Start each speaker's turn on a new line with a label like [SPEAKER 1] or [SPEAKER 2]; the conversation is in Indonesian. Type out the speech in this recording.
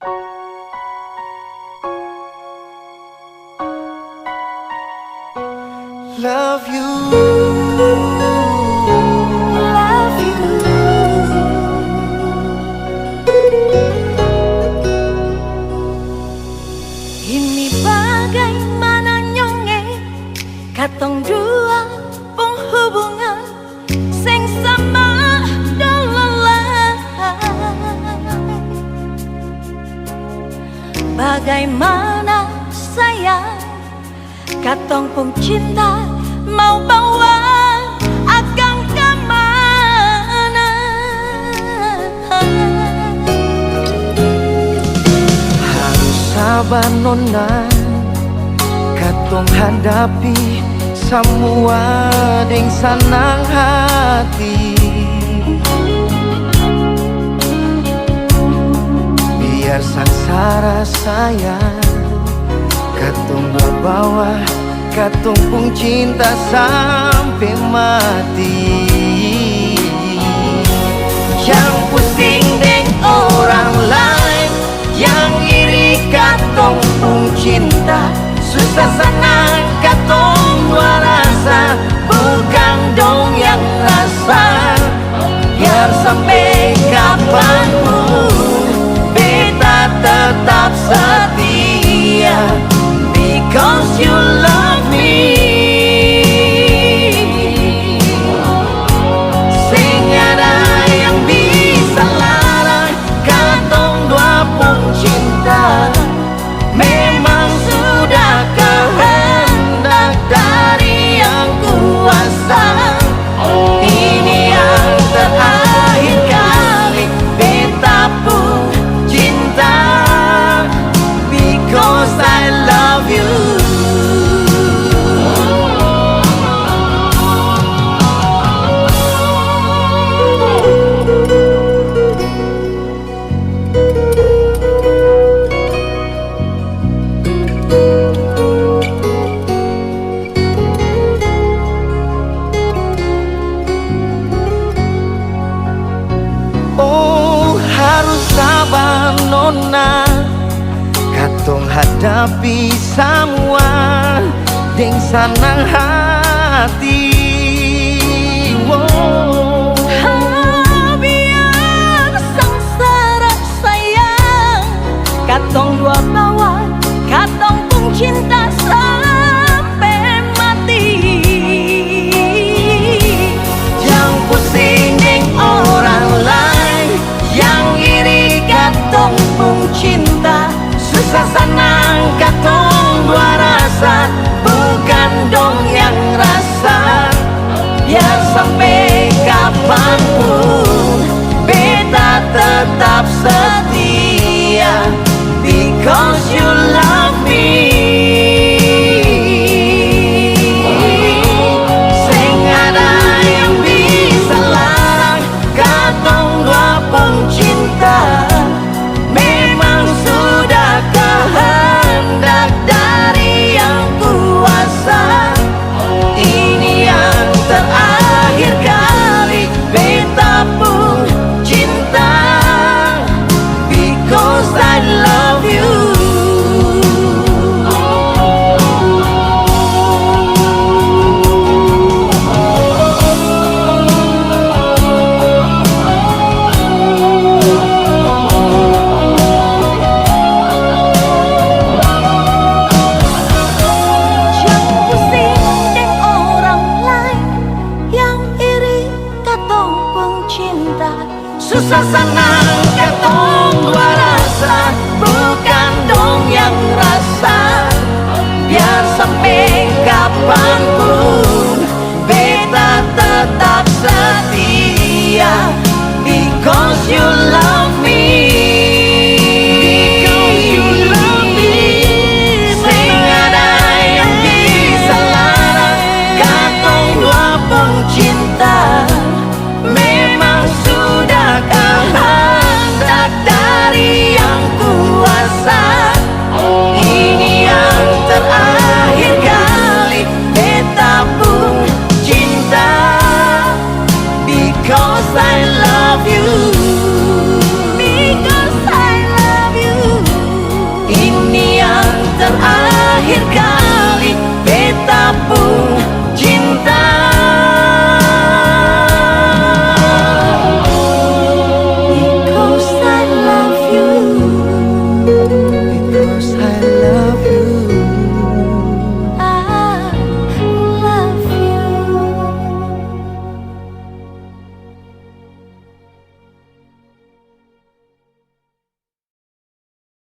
[SPEAKER 1] Love you,
[SPEAKER 2] love you. Ini bagaimana nyonge katong dua penghubungan sing sama dololai. Bagaimana sayang katong pun cinta mau bawa akan kemana.
[SPEAKER 1] harus sabar nona, katong hadapi semua deng senang hati. Biar sangsara sayang, katong bawa, katong pun cinta sampai mati. Yang pusing deng orang lain, yang iri katong pun cinta. Susah senang katong merasa, bukan dong yang rasa. Biar sampai kapanpun beta tetap setia, because you love me. Sing ada yang bisa larang katong dua pun cinta. Memang sudah kehendak dari yang kuasa. Ini yang terakhir kali beta pun cinta, because I love you. Oh, harus sabar nona, katong hadapi semua deng senang hati. Wow.
[SPEAKER 2] Biar sangsara sayang katong dua bawa, katong pun cinta sampai mati.
[SPEAKER 1] Yang pusing deng orang lain, yang iri katong pun cinta. Susah senang katong dua rasa, bukan dong yang rasa. Biar sampai kapanpun beta tetap setia, because you love me. Sing ada yang bisa larang katong dua pun cinta. Memang sudah kehendak dari yang kuasa. Ini yang terakhir kali beta pun cinta, because I love you.
[SPEAKER 2] Jangan pusing deng orang lain, yang iri katong pun cinta.
[SPEAKER 1] Susah senang katong dua rasa, bukan dong yang rasa. Biar sampai kapanpun beta tetap setia,